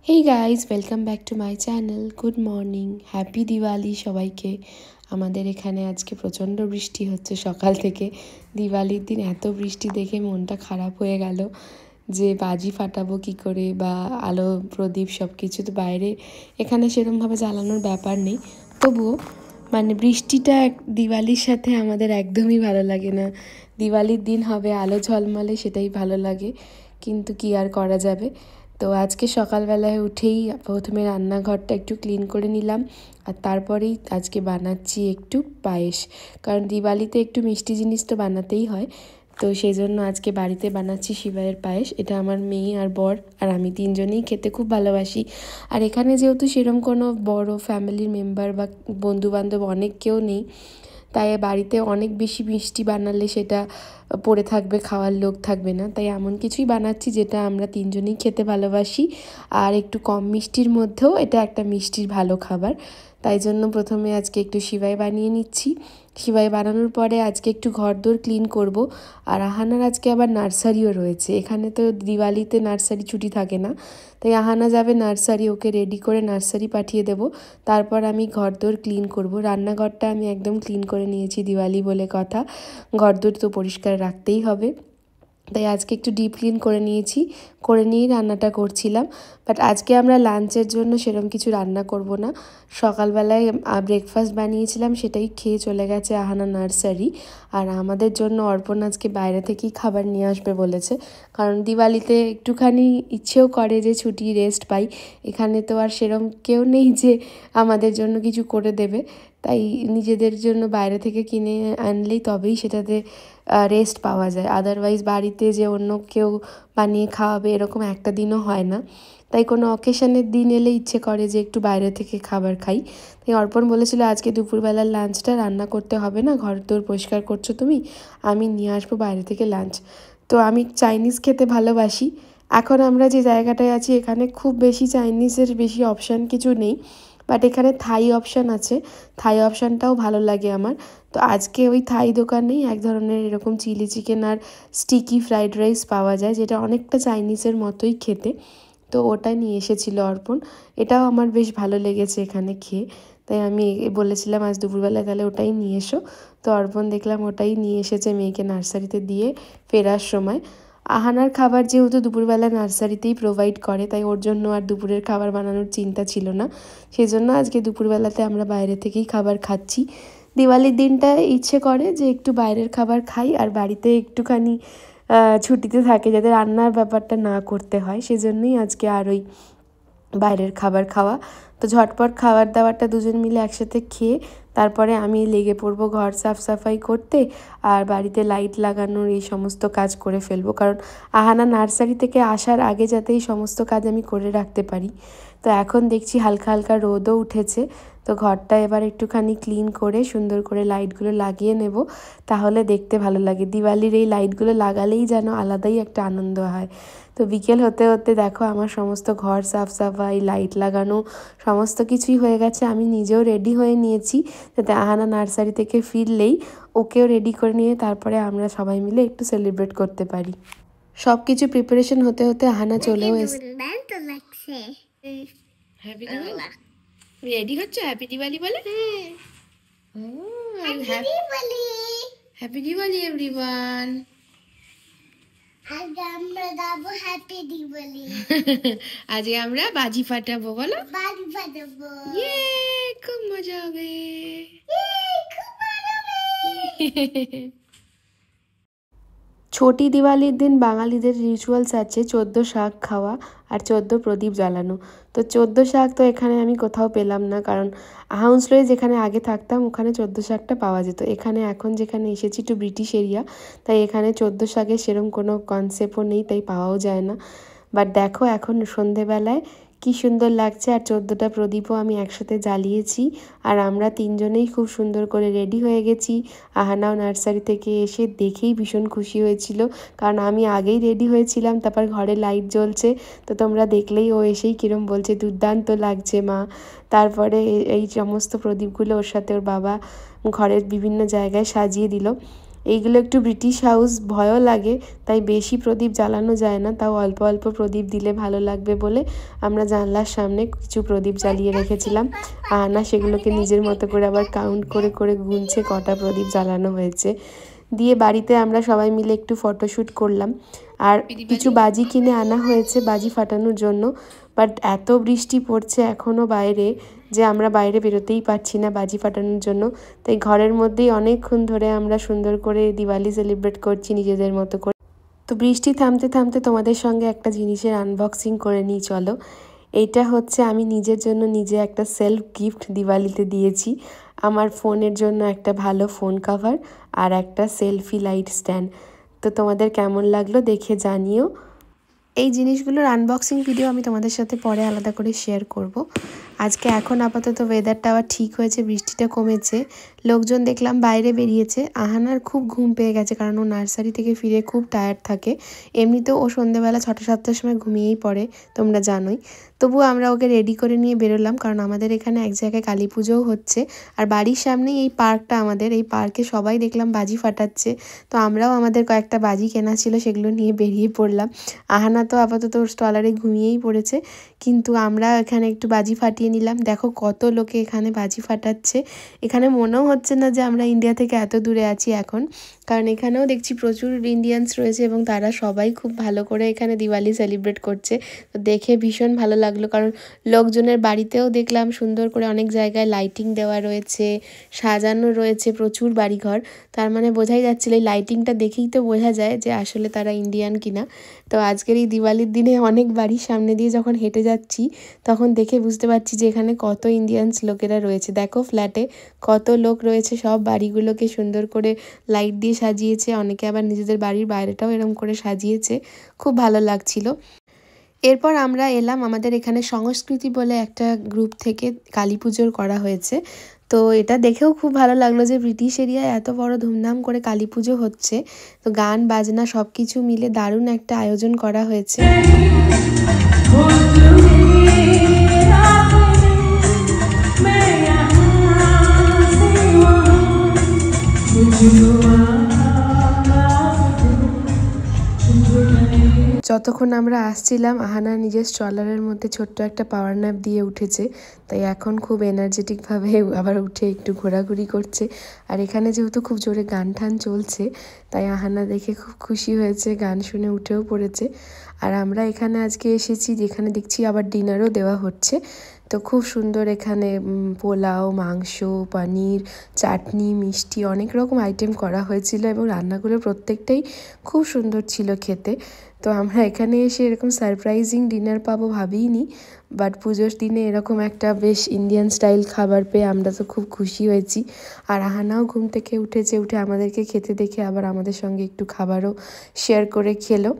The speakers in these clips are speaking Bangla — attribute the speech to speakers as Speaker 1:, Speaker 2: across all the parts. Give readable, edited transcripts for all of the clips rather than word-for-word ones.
Speaker 1: Hey guys, welcome back to my channel. Good morning, happy Diwali সবাইকে। আমাদের এখানে আজকে প্রচণ্ড বৃষ্টি হচ্ছে সকাল থেকে। দিওয়ালির দিন এত বৃষ্টি দেখে মনটা খারাপ হয়ে গেল যে বাজি ফাটাবো কী করে, বা আলো প্রদীপ সব কিছু তো বাইরে এখানে সেরকমভাবে জ্বালানোর ব্যাপার নেই। তবুও বৃষ্টিটা দিওয়ালির সাথে আমাদের একদমই ভালো লাগে না। দিওয়ালির দিন হবে আলো ঝলমলে, সেটাই ভালো লাগে, কিন্তু কি আর করা যাবে। তো আজকে সকালবেলায় উঠেই প্রথমে রান্নাঘরটা একটু ক্লিন করে নিলাম, আর তারপরেই আজকে বানাচ্ছি একটু পায়েস। কারণ দিওয়ালিতে একটু মিষ্টি জিনিস তো বানাতেই হয়। তো সেই জন্য আজকে বাড়িতে বানাচ্ছি সিবাইয়ের পায়েস। এটা আমার মেয়ে আর বর আর আমি তিনজনেই খেতে খুব ভালোবাসি। আর এখানে যেহেতু সেরকম কোনো বড় ফ্যামিলির মেম্বার বা বন্ধুবান্ধব অনেক কেউ নেই, তাই বাড়িতে অনেক বেশি মিষ্টি বানালে সেটা পড়ে থাকবে, খাওয়ার লোক থাকবে না। তাই এমন কিছুই বানাচ্ছি যেটা আমরা তিনজনেই খেতে ভালোবাসি, আর একটু কম মিষ্টির মধ্যেও এটা একটা মিষ্টির ভালো খাবার। তাই জন্য প্রথমে আজকে একটু সিবাই বানিয়ে নিচ্ছি। সিবাই বানানোর পরে আজকে একটু ঘরদোর ক্লিন করব। আর আহানার আজকে আবার নার্সারিও রয়েছে। এখানে তো দিওয়ালিতে নার্সারি ছুটি থাকে না, তাই আহানা যাবে নার্সারি, ওকে রেডি করে নার্সারি পাঠিয়ে দেব। তারপর আমি ঘরদোর ক্লিন করব। রান্নাঘরটা আমি একদম ক্লিন করে নিয়েছি, দিওয়ালি বলে কথা, ঘরদোর তো পরিষ্কার রাখতেই হবে। তাই আজকে একটু ডিপ ক্লিন করে নিয়েছি, করে নিয়েই রান্নাটা করছিলাম। বাট আজকে আমরা লাঞ্চের জন্য সেরকম কিছু রান্না করব না। সকালবেলায় ব্রেকফাস্ট বানিয়েছিলাম, সেটাই খেয়ে চলে গেছে আহানা নার্সারি। আর আমাদের জন্য অর্পণ আজকে বাইরে থেকেই খাবার নিয়ে আসবে বলেছে। কারণ দিওয়ালিতে একটুখানি ইচ্ছেও করে যে ছুটি, রেস্ট পাই। এখানে তো আর সেরকম কেউ নেই যে আমাদের জন্য কিছু করে দেবে। তাই নিজেদের জন্য বাইরে থেকে কিনে আনলেই তবেই সেটাতে রেস্ট পাওয়া যায়। আদারওয়াইজ বাড়িতে যে অন্য কেউ বানিয়ে খাওয়াবে এরকম একটা দিনও হয় না। তাই কোনো অকেশনের দিন এলে ইচ্ছে করে যে একটু বাইরে থেকে খাবার খাই। তাই অর্পণ বলেছিল আজকে দুপুরবেলার লাঞ্চটা রান্না করতে হবে না, ঘর দোর পরিষ্কার করছো তুমি, আমি নিয়ে আসবো বাইরে থেকে লাঞ্চ। তো আমি চাইনিজ খেতে ভালোবাসি। এখন আমরা যে জায়গাটায় আছি এখানে খুব বেশি চাইনিজের বেশি অপশান কিছু নেই, বাট এখানে থাই অপশান আছে। থাই অপশানটাও ভালো লাগে আমার। তো আজকে ওই থাই দোকানেই এক ধরনের এরকম চিলি চিকেন আর স্টিকি ফ্রাইড রাইস পাওয়া যায়, যেটা অনেকটা চাইনিজের মতোই খেতে। তো ওটাই নিয়ে এসেছিল অর্পণ। এটাও আমার বেশ ভালো লেগেছে এখানে খেয়ে। তাই আমি বলেছিলাম আজ দুপুরবেলায় তাহলে ওটাই নিয়ে এসো। তো অর্পণ দেখলাম ওটাই নিয়ে এসেছে মেয়েকে নার্সারিতে দিয়ে ফেরার সময়। আহানার খাবার যেহেতু দুপুরবেলা নার্সারিতেই প্রোভাইড করে, তাই ওর জন্য আর দুপুরের খাবার বানানোর চিন্তা ছিল না। সেই জন্য আজকে দুপুরবেলাতে আমরা বাইরে থেকেই খাবার খাচ্ছি। দিওয়ালির দিনটা ইচ্ছে করে যে একটু বাইরের খাবার খাই, আর বাড়িতে একটুখানি ছুটিতে থাকে যাতে রান্নার ব্যাপারটা না করতে হয়, সেজন্যই আজকে আর ওই বাইরের খাবার খাওয়া। তো ঝটপট খাবার দাবারটা দুজন মিলে একসাথে খেয়ে তারপরে আমি লেগে পড়বো ঘর সাফ সাফাই করতে, আর বাড়িতে লাইট লাগানোর এই সমস্ত কাজ করে ফেলবো। কারণ আহানা নার্সারি থেকে আসার আগে যাতে এই সমস্ত কাজ আমি করে রাখতে পারি। তো এখন দেখছি হালকা হালকা রোদও উঠেছে। তো ঘরটা এবার একটুখানি ক্লিন করে সুন্দর করে লাইটগুলো লাগিয়ে নেব, তাহলে দেখতে ভালো লাগে। দিওয়ালির এই লাইটগুলো লাগালেই যেন আলাদাই একটা আনন্দ হয়। তো বিকেল হতে হতে দেখো আমার সমস্ত ঘর সাফ সাফাই, লাইট লাগানো সমস্ত কিছুই হয়ে গেছে। আমি নিজেও রেডি হয়ে নিয়েছি, যাতে আহানা নার্সারি থেকে ফিরলেই ওকেও রেডি করে নিয়ে তারপরে আমরা সবাই মিলে একটু সেলিব্রেট করতে পারি। সব কিছু প্রিপারেশন হতে হতে আহানা চলেও এসেছে। হ্যাপি দিওয়ালি, রেডি হচ্ছে হ্যাপি দিওয়ালি বলে? Happy Diwali everyone. আজকে আমরা বাজি ফাটাবো, বলো বাজি ফাটাবো। ইয়ে, খুব মজা হবে। ছোটি দিওয়ালির দিন বাঙালিদের রিচুয়ালস আছে 14 শাক খাওয়া আর 14 প্রদীপ জ্বালানো। তো 14 শাক তো এখানে আমি কোথাও পেলাম না, কারণ হাউন্সলোয়ে যেখানে আগে থাকতাম ওখানে 14 শাকটা পাওয়া যেত। এখানে এখন যেখানে এসেছি একটু ব্রিটিশ এরিয়া, তাই এখানে 14 শাকের সেরকম কোনো কনসেপ্টও নেই, তাই পাওয়াও যায় না। বাট দেখো এখন সন্ধেবেলায় কি সুন্দর লাগছে, আর 14টা প্রদীপও আমি একসাথে জ্বালিয়েছি। আর আমরা তিনজনেই খুব সুন্দর করে রেডি হয়ে গেছি। আহানাও নার্সারি থেকে এসে দেখেই ভীষণ খুশি হয়েছিল, কারণ আমি আগেই রেডি হয়েছিলাম, তারপর ঘরে লাইট জ্বলছে। তো তোমরা দেখলেই ও এসেই কিরম বলছে দুর্দান্ত লাগছে মা। তারপরে এই সমস্ত প্রদীপগুলো ওর সাথে ওর বাবা ঘরের বিভিন্ন জায়গায় সাজিয়ে দিল। এইগুলো একটু ব্রিটিশ হাউস, ভয়ও লাগে, তাই বেশি প্রদীপ জ্বালানো যায় না, তাও অল্প অল্প প্রদীপ দিলে ভালো লাগবে বলে আমরা জানলার সামনে কিছু প্রদীপ জ্বালিয়ে রেখেছিলাম। আহানা সেগুলোকে নিজের মতো করে আবার কাউন্ট করে করে গুনছে কটা প্রদীপ জ্বালানো হয়েছে। দিয়ে বাড়িতে আমরা সবাই মিলে একটু ফটোশ্যুট করলাম। আর কিছু বাজি কিনে আনা হয়েছে বাজি ফাটানোর জন্য, বাট এত বৃষ্টি পড়ছে এখনও বাইরে যে আমরা বাইরে বেরোতেই পারছি না বাজি ফাটানোর জন্য। তাই ঘরের মধ্যেই অনেকক্ষণ ধরে আমরা সুন্দর করে দিওয়ালি সেলিব্রেট করছি নিজেদের মতো করে। তো বৃষ্টি থামতে থামতে তোমাদের সঙ্গে একটা জিনিসের আনবক্সিং করে নিই চলো। এইটা হচ্ছে আমি নিজের জন্য নিজে একটা সেলফ গিফট দিওয়ালিতে দিয়েছি। আমার ফোনের জন্য একটা ভালো ফোন কভার আর একটা সেলফি লাইট স্ট্যান্ড। তো তোমাদের কেমন লাগলো দেখে জানিও। এই জিনিসগুলোর আনবক্সিং ভিডিও আমি তোমাদের সাথে পরে আলাদা করে শেয়ার করব। আজকে এখন আপাতত ওয়েদারটা আবার ঠিক হয়েছে, বৃষ্টিটা কমেছে, লোকজন দেখলাম বাইরে বেরিয়েছে। আহানার খুব ঘুম পেয়ে গেছে, কারণ ও নার্সারি থেকে ফিরে খুব টায়ার্ড থাকে। এমনিতেও ও সন্ধ্যেবেলা 6টা-7টার সময় ঘুমিয়েই পড়ে, তোমরা জানোই। তবুও আমরা ওকে রেডি করে নিয়ে বেরোলাম, কারণ আমাদের এখানে এক জায়গায় কালী পুজোও হচ্ছে। আর বাড়ির সামনেই এই পার্কটা আমাদের, এই পার্কে সবাই দেখলাম বাজি ফাটাচ্ছে। তো আমরাও আমাদের কয়েকটা বাজি কেনা ছিল, সেগুলো নিয়ে বেরিয়ে পড়লাম। আহানা তো আপাতত ওর স্টলারে ঘুমিয়েই পড়েছে, কিন্তু আমরা এখানে একটু বাজি ফাটিয়ে নিলাম। দেখো কত লোকে এখানে বাজি ফাটাচ্ছে। এখানে মনেও হচ্ছে না যে আমরা ইন্ডিয়া থেকে এত দূরে আছি এখন, কারণ এখানেও দেখছি প্রচুর ইন্ডিয়ানস রয়েছে এবং তারা সবাই খুব ভালো করে এখানে দিওয়ালি সেলিব্রেট করছে। তো দেখে ভীষণ ভালো লাগলো, কারণ লোকজনের বাড়িতেও দেখলাম সুন্দর করে অনেক জায়গায় লাইটিং দেওয়া রয়েছে, সাজানো রয়েছে প্রচুর বাড়িঘর। তার মানে বোঝাই যাচ্ছিল, এই লাইটিংটা দেখেই তো বোঝা যায় যে আসলে তারা ইন্ডিয়ান কিনা। তো আজকের এই দিওয়ালির দিনে অনেক বাড়ির সামনে দিয়ে যখন হেঁটে যাচ্ছি তখন দেখে বুঝতে পারছি যে এখানে কত ইন্ডিয়ানস লোকেরা রয়েছে। দেখো ফ্ল্যাটে কত লোক রয়েছে, সব বাড়িগুলোকে সুন্দর করে লাইট দিয়ে সাজিয়েছে, অনেকে আবার নিজেদের বাড়ির বাইরেটাও এরকম করে সাজিয়েছে, খুব ভালো লাগছিল। এরপর আমরা এলাম আমাদের এখানে সংস্কৃতি বলে একটা গ্রুপ থেকে কালী পুজোর করা হয়েছে। তো এটা দেখেও খুব ভালো লাগলো যে ব্রিটিশ এরিয়ায় এত বড় ধুমধাম করে কালী পুজো হচ্ছে। তো গান বাজনা সব কিছু মিলে দারুণ একটা আয়োজন করা হয়েছে। যতক্ষণ আমরা আসছিলাম আহানা নিজের স্ট্রলারের মধ্যে ছোট্ট একটা পাওয়ার ন্যাপ দিয়ে উঠেছে, তাই এখন খুব এনার্জেটিকভাবে আবার উঠে একটু ঘোরাঘুরি করছে। আর এখানে যেহেতু খুব জোরে গান টান চলছে, তাই আহানা দেখে খুব খুশি হয়েছে, গান শুনে উঠেও পড়েছে। আর আমরা এখানে আজকে এসেছি যেখানে দেখছি আবার ডিনারও দেওয়া হচ্ছে। তো খুব সুন্দর এখানে পোলাও, মাংস, পনির, চাটনি, মিষ্টি অনেক রকম আইটেম করা হয়েছিল এবং রান্নাগুলো প্রত্যেকটাই খুব সুন্দর ছিল খেতে। তো আমরা এখানে এসে এরকম সারপ্রাইজিং ডিনার পাবো ভাবিনি, বাট পুজোর দিনে এরকম একটা বেশ ইন্ডিয়ান স্টাইল খাবার পেয়ে আমরা তো খুব খুশি হয়েছি। আর আহানাও ঘুম থেকে উঠেছে, উঠে আমাদেরকে খেতে দেখে আবার আমাদের সঙ্গে একটু খাবারও শেয়ার করে খেলো।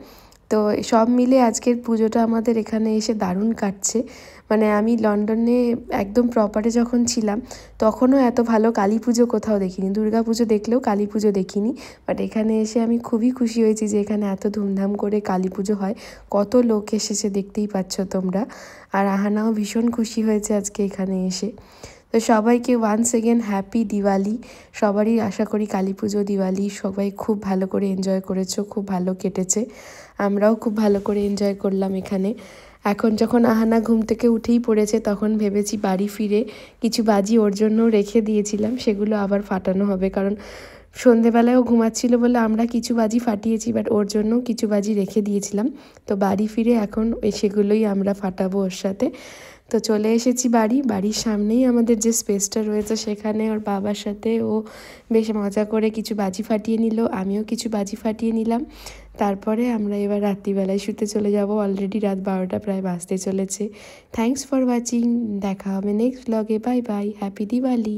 Speaker 1: তো সব মিলে আজকের পুজোটা আমাদের এখানে এসে দারুণ কাটছে। মানে আমি লন্ডনে একদম প্রপারে যখন ছিলাম তখনও এত ভালো কালী পুজো কোথাও দেখিনি, দুর্গা পুজো দেখলেও কালী পুজো দেখিনি। বাট এখানে এসে আমি খুবই খুশি হয়েছি যে এখানে এত ধুমধাম করে কালী পুজো হয়, কত লোক এসেছে দেখতেই পাচ্ছ তোমরা। আর আহানাও ভীষণ খুশি হয়েছে আজকে এখানে এসে। তো সবাইকে ওয়ান্স এগেন হ্যাপি দিওয়ালি। সবারই আশা করি কালী পুজো দিওয়ালি সবাই খুব ভালো করে এনজয় করেছো, খুব ভালো কেটেছে। আমরাও খুব ভালো করে এনজয় করলাম এখানে। এখন যখন আহানা ঘুম থেকে উঠেই পড়েছে তখন ভেবেছি বাড়ি ফিরে কিছু বাজি ওর জন্যও রেখে দিয়েছিলাম, সেগুলো আবার ফাটানো হবে, কারণ সন্ধেবেলায়ও ঘুমাচ্ছিল বলে আমরা কিছু বাজি ফাটিয়েছি, বাট ওর জন্যও কিছু বাজি রেখে দিয়েছিলাম। তো বাড়ি ফিরে এখন সেগুলোই আমরা ফাটাবো ওর সাথে। তো চলে এসেছি বাড়ির সামনেই আমাদের যে স্পেসটা রয়েছে সেখানে ওর বাবার সাথে ও বেশ মজা করে কিছু বাজি ফাটিয়ে নিল, আমিও কিছু বাজি ফাটিয়ে নিলাম। তারপরে আমরা এবার রাত্রিবেলায় শুতে চলে যাব, অলরেডি রাত 12টা প্রায় বাজতে চলেছে। থ্যাঙ্কস ফর ওয়াচিং, দেখা হবে নেক্সট ব্লগে, বাই বাই, হ্যাপি দিওয়ালি।